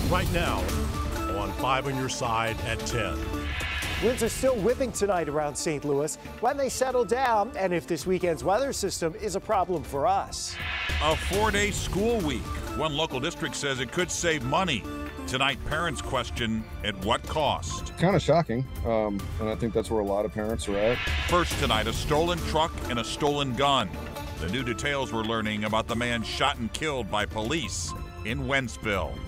right now on 5 on your side at 10. Winds are still whipping tonight around St. Louis. When they settle down, and if this weekend's weather system is a problem for us. A 4-day school week. One local district says it could save money. Tonight, parents question at what cost. Kind of shocking, and I think that's where a lot of parents are at. First tonight, a stolen truck and a stolen gun. The new details we're learning about the man shot and killed by police in Wentzville.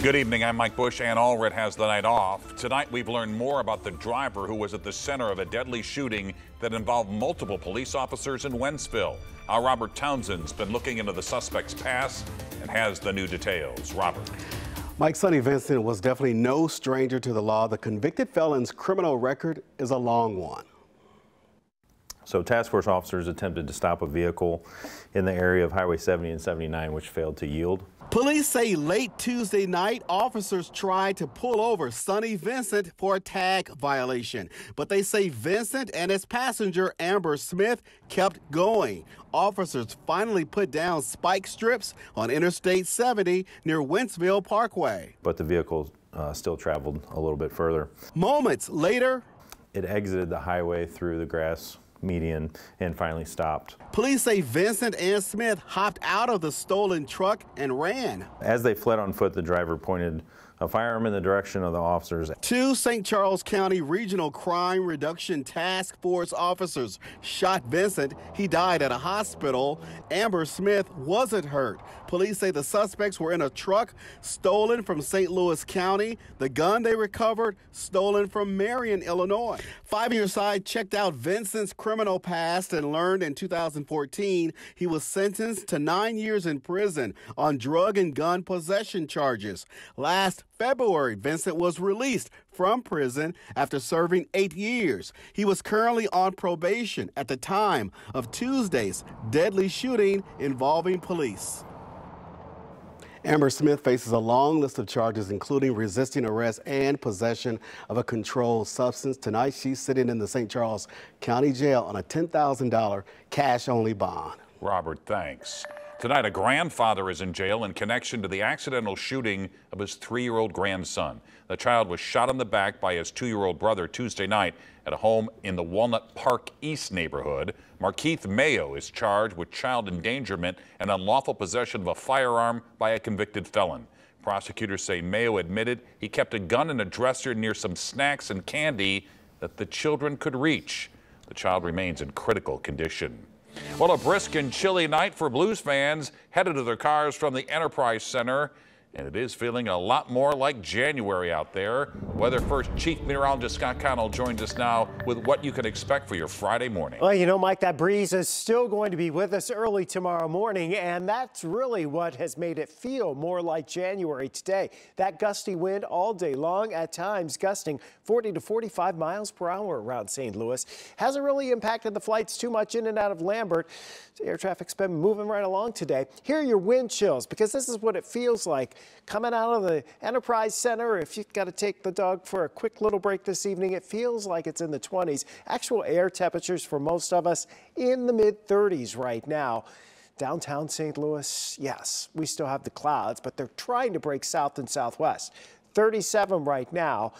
Good evening, I'm Mike Bush. Ann Allred has the night off. Tonight we've learned more about the driver who was at the center of a deadly shooting that involved multiple police officers in Wentzville. Our Robert Townsend's been looking into the suspect's past and has the new details. Robert. Mike, Sonny Vincent was definitely no stranger to the law. The convicted felon's criminal record is a long one. So task force officers attempted to stop a vehicle in the area of Highway 70 and 79, which failed to yield. Police say late Tuesday night, officers tried to pull over Sonny Vincent for a tag violation. But they say Vincent and his passenger, Amber Smith, kept going. Officers finally put down spike strips on Interstate 70 near Wentzville Parkway. But the vehicle still traveled a little bit further. Moments later, it exited the highway through the grass median and finally stopped. Police say Vincent and Smith hopped out of the stolen truck and ran. As they fled on foot, the driver pointed a firearm in the direction of the officers. 2 St. Charles County Regional Crime Reduction Task Force officers shot Vincent. He died at a hospital. Amber Smith wasn't hurt. Police say the suspects were in a truck stolen from St. Louis County. The gun they recovered, stolen from Marion, Illinois. 5 on your side checked out Vincent's criminal past and learned in 2014 he was sentenced to 9 years in prison on drug and gun possession charges. Last February, Vincent was released from prison after serving 8 years. He was currently on probation at the time of Tuesday's deadly shooting involving police. Amber Smith faces a long list of charges, including resisting arrest and possession of a controlled substance. Tonight, she's sitting in the St. Charles County Jail on a $10,000 cash-only bond. Robert, thanks. Tonight, a grandfather is in jail in connection to the accidental shooting of his 3-year-old grandson. The child was shot in the back by his 2-year-old brother Tuesday night at a home in the Walnut Park East neighborhood. Markeith Mayo is charged with child endangerment and unlawful possession of a firearm by a convicted felon. Prosecutors say Mayo admitted he kept a gun in a dresser near some snacks and candy that the children could reach. The child remains in critical condition. Well, a brisk and chilly night for Blues fans headed to their cars from the Enterprise Center. And it is feeling a lot more like January out there. Weather First Chief Meteorologist Scott Connell joins us now with what you can expect for your Friday morning. Well, you know, Mike, that breeze is still going to be with us early tomorrow morning, and that's really what has made it feel more like January today. That gusty wind all day long, at times gusting 40 to 45 miles per hour around St. Louis. Hasn't really impacted the flights too much in and out of Lambert. Air traffic's been moving right along today. Here are your wind chills, because this is what it feels like coming out of the Enterprise Center. If you've got to take the dog for a quick little break this evening, it feels like it's in the 20s. Actual air temperatures for most of us in the mid-30s right now. Downtown St. Louis, yes, we still have the clouds, but they're trying to break south and southwest. 37 right now.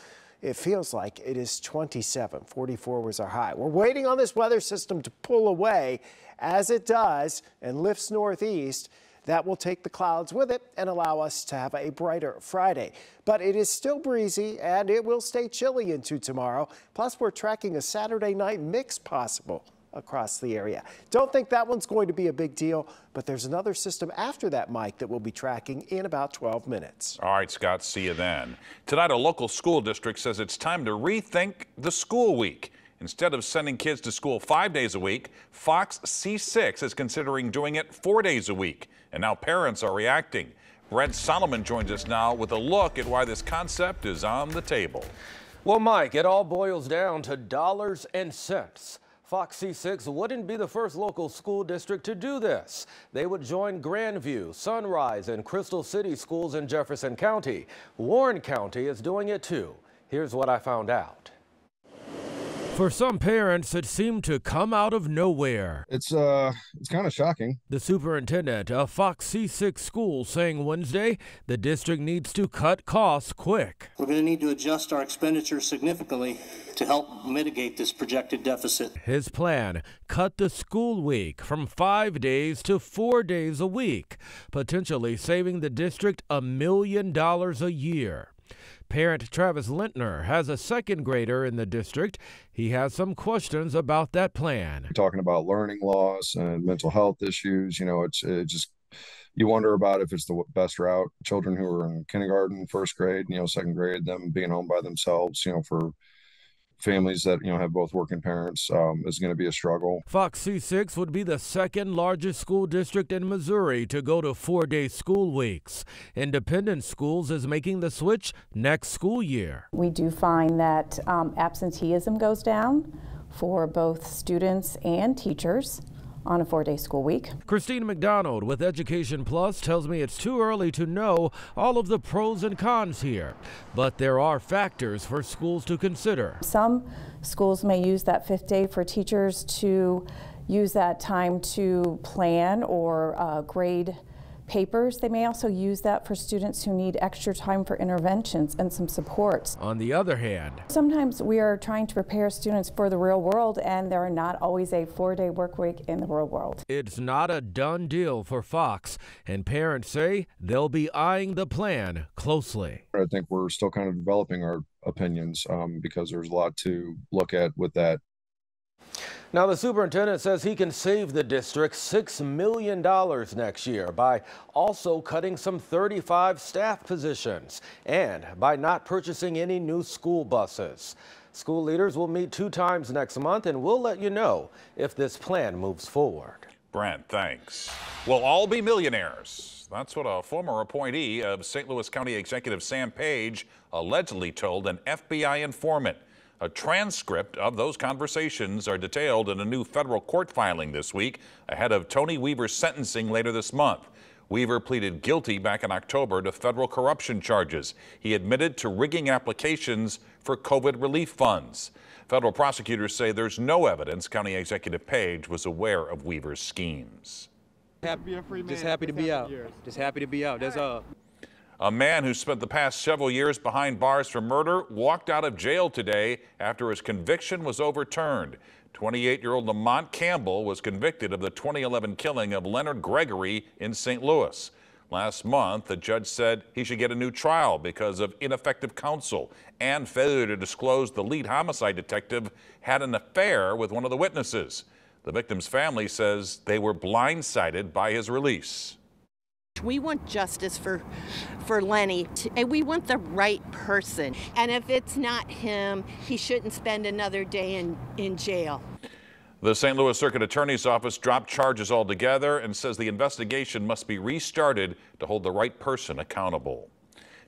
It feels like it is 27. 44 was our high. We're waiting on this weather system to pull away. As it does and lifts northeast, that will take the clouds with it and allow us to have a brighter Friday. But it is still breezy and it will stay chilly into tomorrow. Plus, we're tracking a Saturday night mix possible across the area. Don't think that one's going to be a big deal, but there's another system after that, Mike, that we'll be tracking in about 12 minutes. All right, Scott, see you then. Tonight, a local school district says it's time to rethink the school week. Instead of sending kids to school 5 days a week, Fox C6 is considering doing it 4 days a week. And now parents are reacting. Brent Solomon joins us now with a look at why this concept is on the table. Well, Mike, it all boils down to dollars and cents. Fox C6 wouldn't be the first local school district to do this. They would join Grandview, Sunrise, and Crystal City schools in Jefferson County. Warren County is doing it too. Here's what I found out. For some parents, it seemed to come out of nowhere. It's kind of shocking. The superintendent of Fox C6 schools saying Wednesday the district needs to cut costs quick. We're going to need to adjust our expenditures significantly to help mitigate this projected deficit. His plan, cut the school week from 5 days to 4 days a week, potentially saving the district $1 million a year. Parent Travis Lintner has a second grader in the district. He has some questions about that plan. We're talking about learning loss and mental health issues. You know, it just, you wonder about if it's the best route. Children who are in kindergarten, first grade, second grade, them being home by themselves, for families that, have both working parents is going to be a struggle. Fox C6 would be the second largest school district in Missouri to go to 4-day school weeks. Independent Schools is making the switch next school year. We do find that absenteeism goes down for both students and teachers on a 4-day school week. Christine McDonald with Education Plus tells me it's too early to know all of the pros and cons here, but there are factors for schools to consider. Some schools may use that 5th day for teachers to use that time to plan or grade papers. They may also use that for students who need extra time for interventions and some supports. On the other hand, sometimes we are trying to prepare students for the real world, and there are not always a 4-day work week in the real world. It's not a done deal for Fox, and parents say they'll be eyeing the plan closely. I think we're still kind of developing our opinions because there's a lot to look at with that. Now, the superintendent says he can save the district $6 million next year by also cutting some 35 staff positions and by not purchasing any new school buses. School leaders will meet 2 times next month, and we'll let you know if this plan moves forward. Brent, thanks. We'll all be millionaires. That's what a former appointee of St. Louis County Executive Sam Page allegedly told an FBI informant. A transcript of those conversations are detailed in a new federal court filing this week ahead of Tony Weaver's sentencing later this month. Weaver pleaded guilty back in October to federal corruption charges. He admitted to rigging applications for COVID relief funds. Federal prosecutors say there's no evidence County Executive Page was aware of Weaver's schemes. Just happy to be out. Just happy to be out. That's all. A man who spent the past several years behind bars for murder walked out of jail today after his conviction was overturned. 28-year-old Lamont Campbell was convicted of the 2011 killing of Leonard Gregory in St. Louis. Last month, the judge said he should get a new trial because of ineffective counsel and failure to disclose the lead homicide detective had an affair with one of the witnesses. The victim's family says they were blindsided by his release. We want justice for Lenny, and we want the right person. And if it's not him, he shouldn't spend another day in jail. The St. Louis Circuit Attorney's Office dropped charges altogether and says the investigation must be restarted to hold the right person accountable.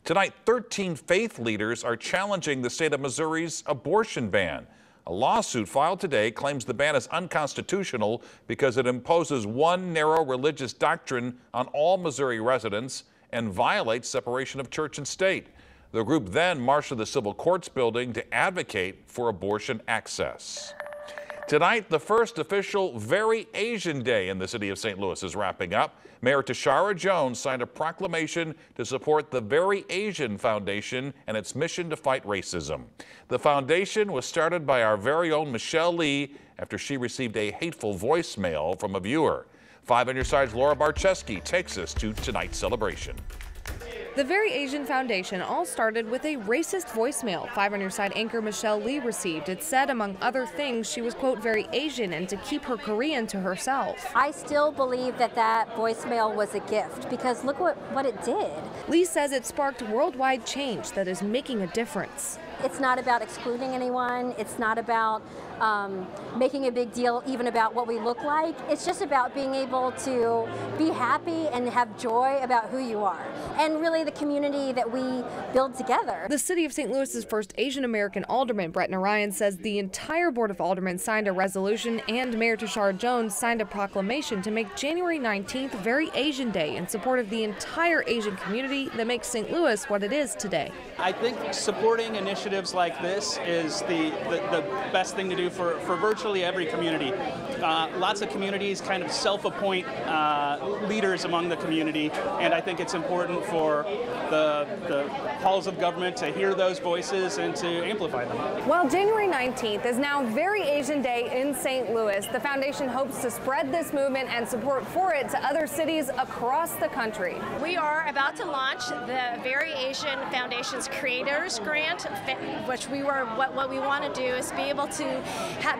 Tonight, 13 faith leaders are challenging the state of Missouri's abortion ban. A lawsuit filed today claims the ban is unconstitutional because it imposes one narrow religious doctrine on all Missouri residents and violates separation of church and state. The group then marched to the Civil Courts building to advocate for abortion access. Tonight, the first official Very Asian Day in the city of St. Louis is wrapping up. Mayor Tashara Jones signed a proclamation to support the Very Asian Foundation and its mission to fight racism. The foundation was started by our very own Michelle Lee after she received a hateful voicemail from a viewer. 5 on Your Side's Laura Barczewski takes us to tonight's celebration. The Very Asian Foundation all started with a racist voicemail 5 on Your Side anchor Michelle Lee received. It said, among other things, she was, quote, very Asian and to keep her Korean to herself. I still believe that voicemail was a gift because look what it did. Lee says it sparked worldwide change that is making a difference. It's not about excluding anyone. It's not about making a big deal even about what we look like. It's just about being able to be happy and have joy about who you are. And really the community that we build together. The city of St. Louis's first Asian American alderman, Brett Narayan, says the entire board of aldermen signed a resolution, and Mayor Tashara Jones signed a proclamation to make January 19th Very Asian Day in support of the entire Asian community that makes St. Louis what it is today. I think supporting initiatives like this is the best thing to do for virtually every community. Lots of communities kind of self-appoint leaders among the community, and I think it's important for the halls of government to hear those voices and to amplify them. While January 19th is now Very Asian Day in St. Louis, the foundation hopes to spread this movement and support for it to other cities across the country. We are about to launch the Very Asian Foundation's Creators Grant, which what we want to do is be able to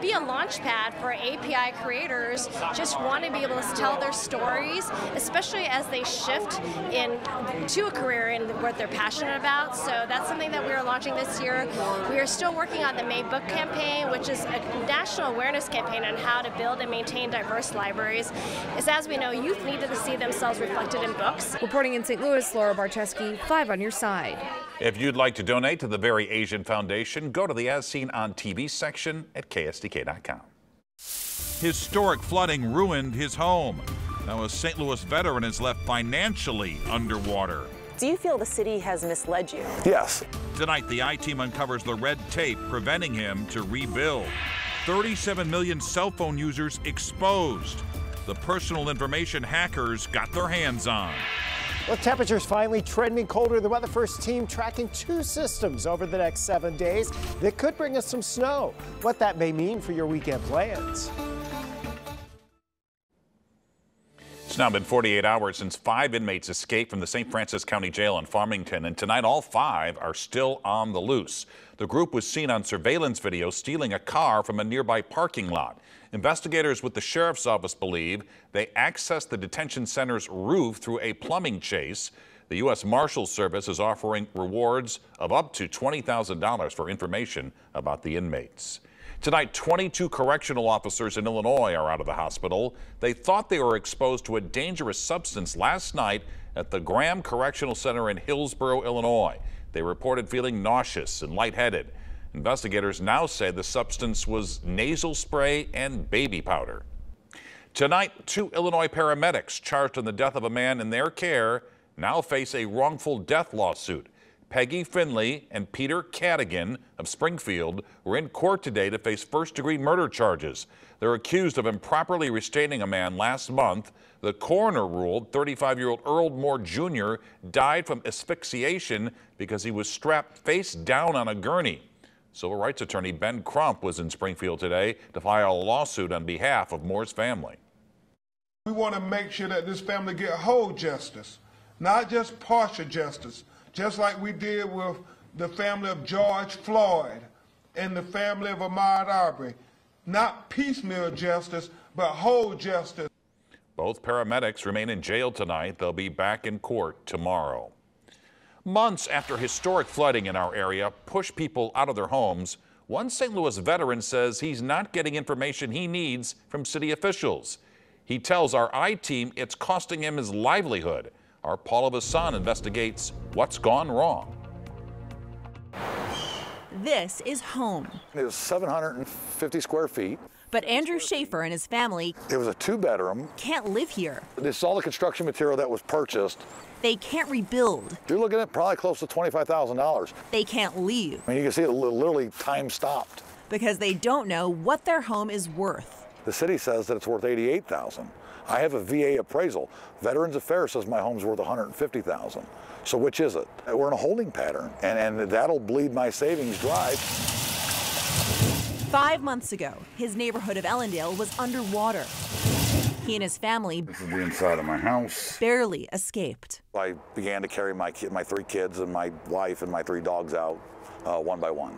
be a launch pad for API creators, just want to be able to tell their stories, especially as they shift to a career in what they're passionate about. So that's something that we are launching this year. We are still working on the Made Book campaign, which is a national awareness campaign on how to build and maintain diverse libraries. As we know, youth need to see themselves reflected in books. Reporting in St. Louis, Laura Barcheski, 5 on your side. If you'd like to donate to the Very Asian Foundation, go to the As Seen on TV section at KSDK.com. Historic flooding ruined his home. Now a St. Louis veteran is left financially underwater. Do you feel the city has misled you? Yes. Tonight, the I-Team uncovers the red tape preventing him to rebuild. 37 million cell phone users exposed. The personal information hackers got their hands on. Well, temperatures finally trending colder. The Weather First team tracking 2 systems over the next 7 days that could bring us some snow. What that may mean for your weekend plans. It's now been 48 hours since 5 inmates escaped from the St. Francis County Jail in Farmington, and tonight all 5 are still on the loose. The group was seen on surveillance video stealing a car from a nearby parking lot. Investigators with the sheriff's office believe they accessed the detention center's roof through a plumbing chase. The U.S. Marshals Service is offering rewards of up to $20,000 for information about the inmates. Tonight, 22 correctional officers in Illinois are out of the hospital. They thought they were exposed to a dangerous substance last night at the Graham Correctional Center in Hillsborough, Illinois. They reported feeling nauseous and lightheaded. Investigators now say the substance was nasal spray and baby powder. Tonight, 2 Illinois paramedics charged in the death of a man in their care now face a wrongful death lawsuit. Peggy Finley and Peter Cadigan of Springfield were in court today to face first-degree murder charges. They're accused of improperly restraining a man last month. The coroner ruled 35-year-old Earl Moore Jr. died from asphyxiation because he was strapped face down on a gurney. Civil rights attorney Ben Crump was in Springfield today to file a lawsuit on behalf of Moore's family. We want to make sure that this family get whole justice, not just partial justice, just like we did with the family of George Floyd and the family of Ahmaud Arbery. Not piecemeal justice, but whole justice. Both paramedics remain in jail tonight. They'll be back in court tomorrow. Months after historic flooding in our area pushed people out of their homes, one St. Louis veteran says he's not getting information he needs from city officials. He tells our I-Team it's costing him his livelihood. Our Paula Vassan investigates what's gone wrong. This is home. It was 750 square feet. But Andrew Schaefer and his family, it was a 2-bedroom. Can't live here. This is all the construction material that was purchased. They can't rebuild. You're looking at probably close to $25,000. They can't leave. I mean, you can see it literally time stopped. Because they don't know what their home is worth. The city says that it's worth $88,000. I have a VA appraisal. Veterans Affairs says my home's worth $150,000. So which is it? We're in a holding pattern, and that'll bleed my savings dry. 5 months ago, his neighborhood of Ellendale was underwater. He and his family, this is the inside of my house, barely escaped. I began to carry my 3 kids and my wife and my 3 dogs out one by one.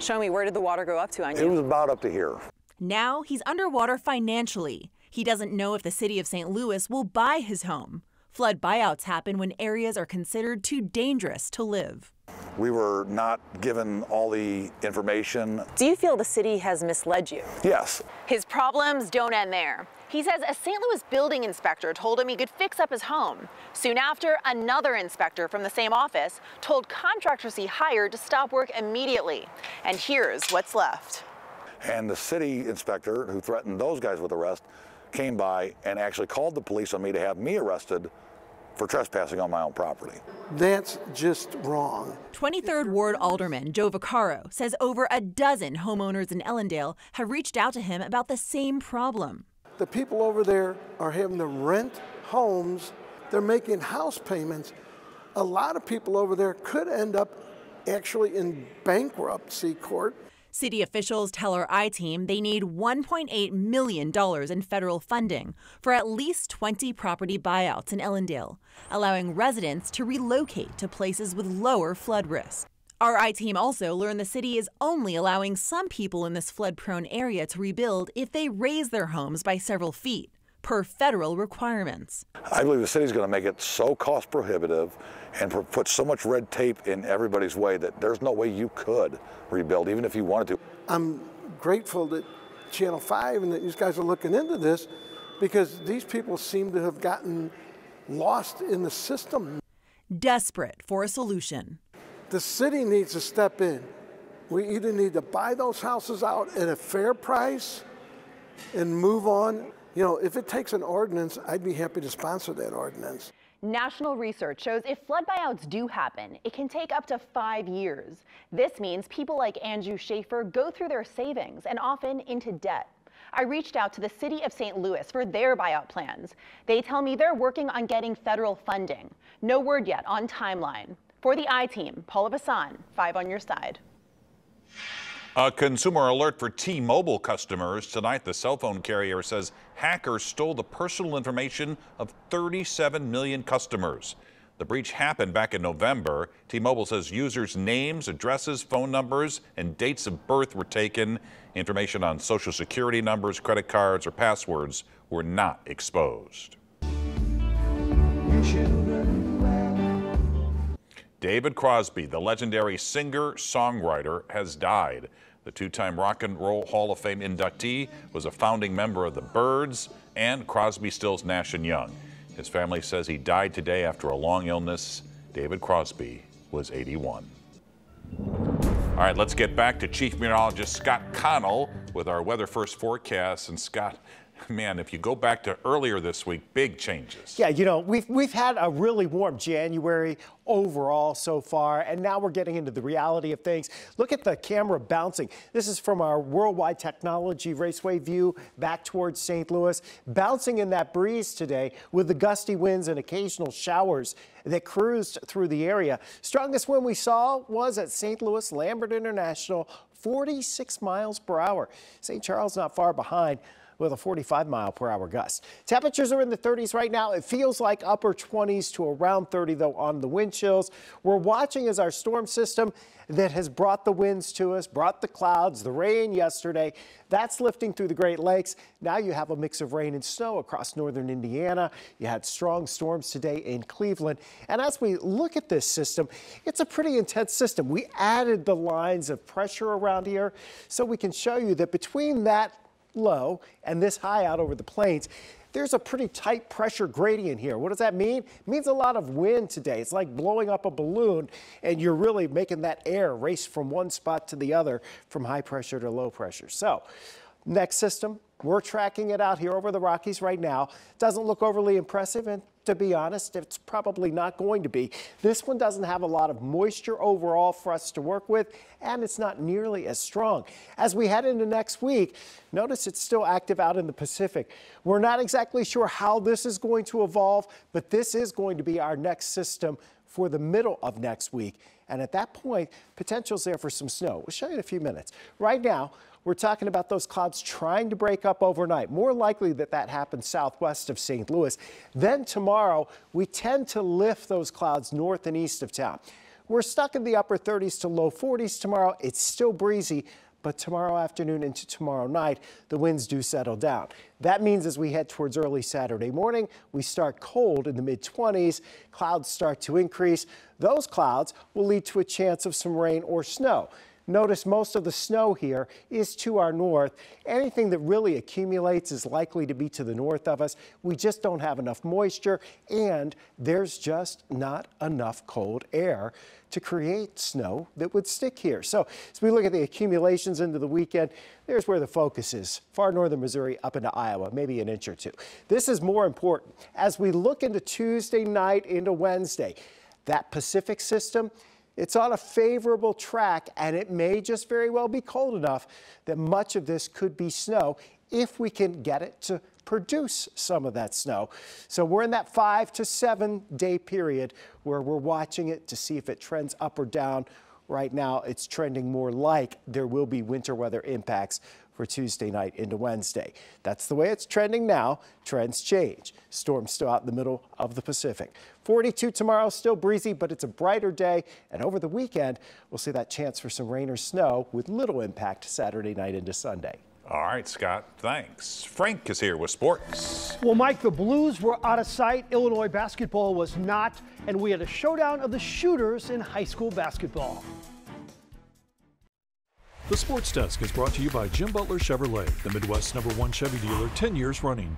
Show me, where did the water go up to on you? It was about up to here. Now he's underwater financially. He doesn't know if the city of St. Louis will buy his home. Flood buyouts happen when areas are considered too dangerous to live. We were not given all the information. Do you feel the city has misled you? Yes. His problems don't end there. He says a St. Louis building inspector told him he could fix up his home. Soon after, another inspector from the same office told contractors he hired to stop work immediately. And here's what's left. And the city inspector, who threatened those guys with arrest, came by and actually called the police on me to have me arrested for trespassing on my own property. That's just wrong. 23rd Ward Alderman Joe Vaccaro says over a dozen homeowners in Ellendale have reached out to him about the same problem. The people over there are having to rent homes. They're making house payments. A lot of people over there could end up actually in bankruptcy court. City officials tell our I-Team they need $1.8 million in federal funding for at least 20 property buyouts in Ellendale, allowing residents to relocate to places with lower flood risk. Our I-Team also learned the city is only allowing some people in this flood-prone area to rebuild if they raise their homes by several feet, per federal requirements. I believe the city's going to make it so cost prohibitive and put so much red tape in everybody's way that there's no way you could rebuild, even if you wanted to. I'm grateful that Channel 5 and that these guys are looking into this, because these people seem to have gotten lost in the system. Desperate for a solution. The city needs to step in. We either need to buy those houses out at a fair price and move on. You know, if it takes an ordinance, I'd be happy to sponsor that ordinance. National research shows if flood buyouts do happen, it can take up to 5 years. This means people like Andrew Schaefer go through their savings and often into debt. I reached out to the city of St. Louis for their buyout plans. They tell me they're working on getting federal funding. No word yet on timeline. For the I-Team, Paula Bassan, 5 on your side. A consumer alert for T-Mobile customers. Tonight, the cell phone carrier says hackers stole the personal information of 37 million customers. The breach happened back in November. T-Mobile says users' names, addresses, phone numbers, and dates of birth were taken. Information on social security numbers, credit cards, or passwords were not exposed. David Crosby, the legendary singer-songwriter, has died. The two-time Rock and Roll Hall of Fame inductee was a founding member of the Byrds and Crosby, Stills, Nash & Young. His family says he died today after a long illness. David Crosby was 81. All right, let's get back to Chief Meteorologist Scott Connell with our Weather First forecast. And Scott, man, if you go back to earlier this week, big changes. Yeah, you know, we've had a really warm January overall so far, and now we're getting into the reality of things. Look at the camera bouncing. This is from our Worldwide Technology Raceway view back towards St. Louis, bouncing in that breeze today with the gusty winds and occasional showers that cruised through the area. Strongest wind we saw was at St. Louis Lambert International, 46 miles per hour. St. Charles not far behind, with a 45-mile-per-hour gust. Temperatures are in the 30s right now. It feels like upper 20s to around 30, though, on the wind chills. We're watching as our storm system that has brought the winds to us, brought the clouds, the rain yesterday. That's lifting through the Great Lakes. Now you have a mix of rain and snow across northern Indiana. You had strong storms today in Cleveland. And as we look at this system, it's a pretty intense system. We added the lines of pressure around here so we can show you that between that low and this high out over the plains, there's a pretty tight pressure gradient here. What does that mean? It means a lot of wind today. It's like blowing up a balloon, and you're really making that air race from one spot to the other, from high pressure to low pressure. So next system, we're tracking it out here over the Rockies right now. Doesn't look overly impressive, and to be honest, it's probably not going to be. This one doesn't have a lot of moisture overall for us to work with, and it's not nearly as strong. As we head into next week, notice it's still active out in the Pacific. We're not exactly sure how this is going to evolve, but this is going to be our next system for the middle of next week. And at that point, potential's there for some snow. We'll show you in a few minutes. Right now, we're talking about those clouds trying to break up overnight. More likely that happens southwest of St. Louis. Then tomorrow, we tend to lift those clouds north and east of town. We're stuck in the upper 30s to low 40s tomorrow. It's still breezy, but tomorrow afternoon into tomorrow night, the winds do settle down. That means as we head towards early Saturday morning, we start cold in the mid-20s. Clouds start to increase. Those clouds will lead to a chance of some rain or snow. Notice most of the snow here is to our north. Anything that really accumulates is likely to be to the north of us. We just don't have enough moisture, and there's just not enough cold air to create snow that would stick here. So as we look at the accumulations into the weekend, there's where the focus is. Far northern Missouri up into Iowa, maybe an inch or two. This is more important as we look into Tuesday night into Wednesday. That Pacific system, it's on a favorable track, and it may just very well be cold enough that much of this could be snow if we can get it to produce some of that snow. So we're in that 5 to 7 day period where we're watching it to see if it trends up or down. Right now, it's trending more like there will be winter weather impacts for Tuesday night into Wednesday. That's the way it's trending now. Trends change. Storms still out in the middle of the Pacific. 42 tomorrow, still breezy, but it's a brighter day. And over the weekend, we'll see that chance for some rain or snow with little impact Saturday night into Sunday. All right, Scott, thanks. Frank is here with sports. Well, Mike, the Blues were out of sight. Illinois basketball was not, and we had a showdown of the shooters in high school basketball. The Sports Desk is brought to you by Jim Butler Chevrolet, the Midwest's #1 Chevy dealer, 10 years running.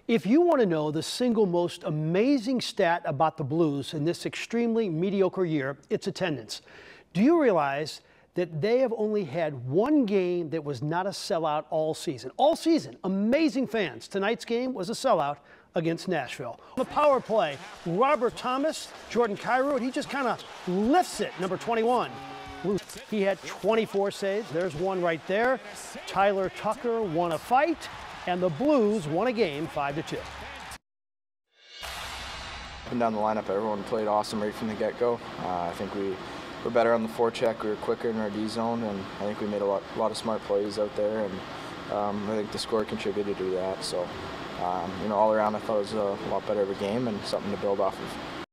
If you want to know the single most amazing stat about the Blues in this extremely mediocre year, it's attendance. Do you realize that they have only had one game that was not a sellout all season? All season, amazing fans. Tonight's game was a sellout against Nashville. The power play, Robert Thomas, Jordan Kyrou, he just kind of lifts it, number 21. He had 24 saves. There's one right there. Tyler Tucker won a fight, and the Blues won a game 5-2. Up and down the lineup, everyone played awesome right from the get-go. I think we were better on the forecheck. We were quicker in our D zone, and I think we made a lot of smart plays out there, and I think the score contributed to that. So, all around, I thought it was a lot better of a game and something to build off of.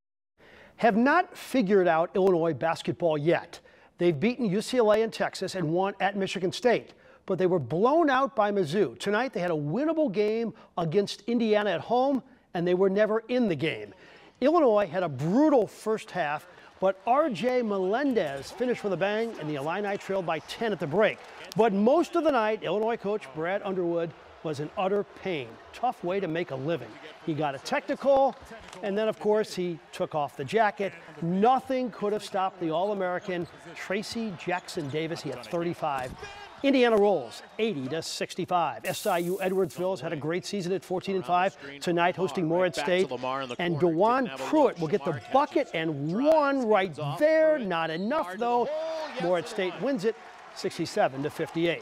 Have not figured out Illinois basketball yet. They've beaten UCLA and Texas and won at Michigan State, but they were blown out by Mizzou. Tonight, they had a winnable game against Indiana at home, and they were never in the game. Illinois had a brutal first half, but R.J. Melendez finished with a bang, and the Illini trailed by 10 at the break. But most of the night, Illinois coach Brad Underwood was in utter pain. Tough way to make a living. He got a technical, and then, of course, he took off the jacket. Nothing could have stopped the All-American Tracy Jackson Davis. He had 35. Indiana rolls 80-65. SIU Edwardsville's had a great season at 14-5. Tonight hosting Morehead State. And Dewan Pruitt will get the bucket and one right there. Not enough, though. Morehead State wins it 67-58.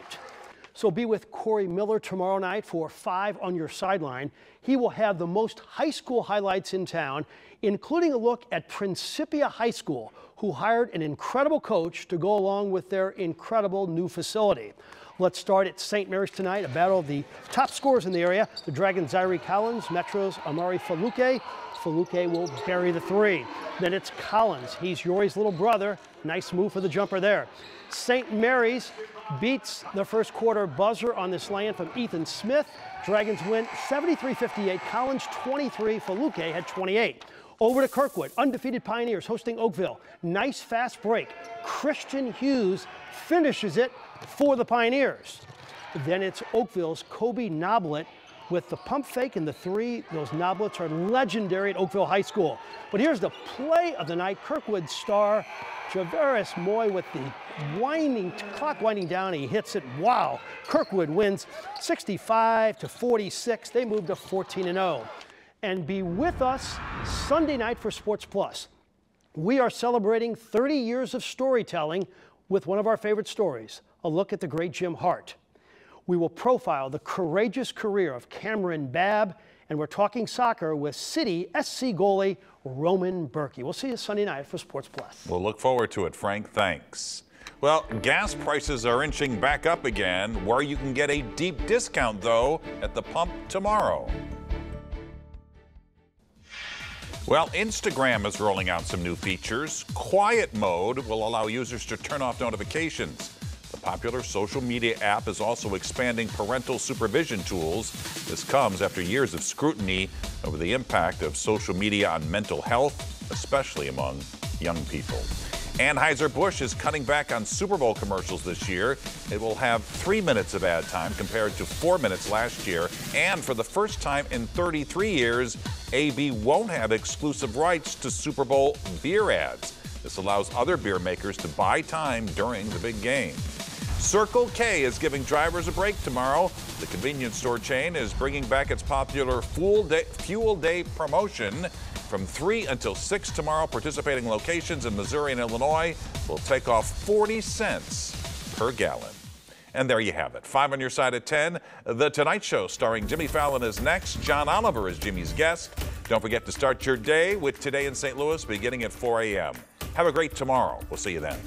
So be with Corey Miller tomorrow night for 5 on Your Sideline. He will have the most high school highlights in town, including a look at Principia High School, who hired an incredible coach to go along with their incredible new facility. Let's start at St. Mary's tonight, a battle of the top scorers in the area. The Dragons' Zaire Collins, Metro's Amari Faluke. Faluke will bury the 3. Then it's Collins. He's Yori's little brother. Nice move for the jumper there. St. Mary's beats the first quarter buzzer on this land from Ethan Smith. Dragons win 73-58. Collins 23. Faluke had 28. Over to Kirkwood. Undefeated Pioneers hosting Oakville. Nice fast break. Christian Hughes finishes it for the Pioneers. Then it's Oakville's Kobe Noblet with the pump fake and the 3. Those Noblets are legendary at Oakville High School. But here's the play of the night. Kirkwood star Javaris Moy with the clock winding down. He hits it. Wow. Kirkwood wins 65-46. They move to 14-0. And be with us Sunday night for Sports Plus. We are celebrating 30 years of storytelling with one of our favorite stories, a look at the great Jim Hart. We will profile the courageous career of Cameron Babb, and we're talking soccer with City SC goalie Roman Berkey. We'll see you Sunday night for Sports Plus. We'll look forward to it, Frank. Thanks. Well, gas prices are inching back up again, where you can get a deep discount, though, at the pump tomorrow. Well, Instagram is rolling out some new features. Quiet mode will allow users to turn off notifications. The popular social media app is also expanding parental supervision tools. This comes after years of scrutiny over the impact of social media on mental health, especially among young people. Anheuser-Busch is cutting back on Super Bowl commercials this year. It will have 3 minutes of ad time compared to 4 minutes last year. And for the first time in 33 years, AB won't have exclusive rights to Super Bowl beer ads. This allows other beer makers to buy time during the big game. Circle K is giving drivers a break tomorrow. The convenience store chain is bringing back its popular Fuel Day promotion. From 3 until 6 tomorrow, participating locations in Missouri and Illinois will take off 40 cents per gallon. And there you have it. 5 on your side at 10. The Tonight Show starring Jimmy Fallon is next. John Oliver is Jimmy's guest. Don't forget to start your day with Today in St. Louis beginning at 4 a.m. Have a great tomorrow. We'll see you then.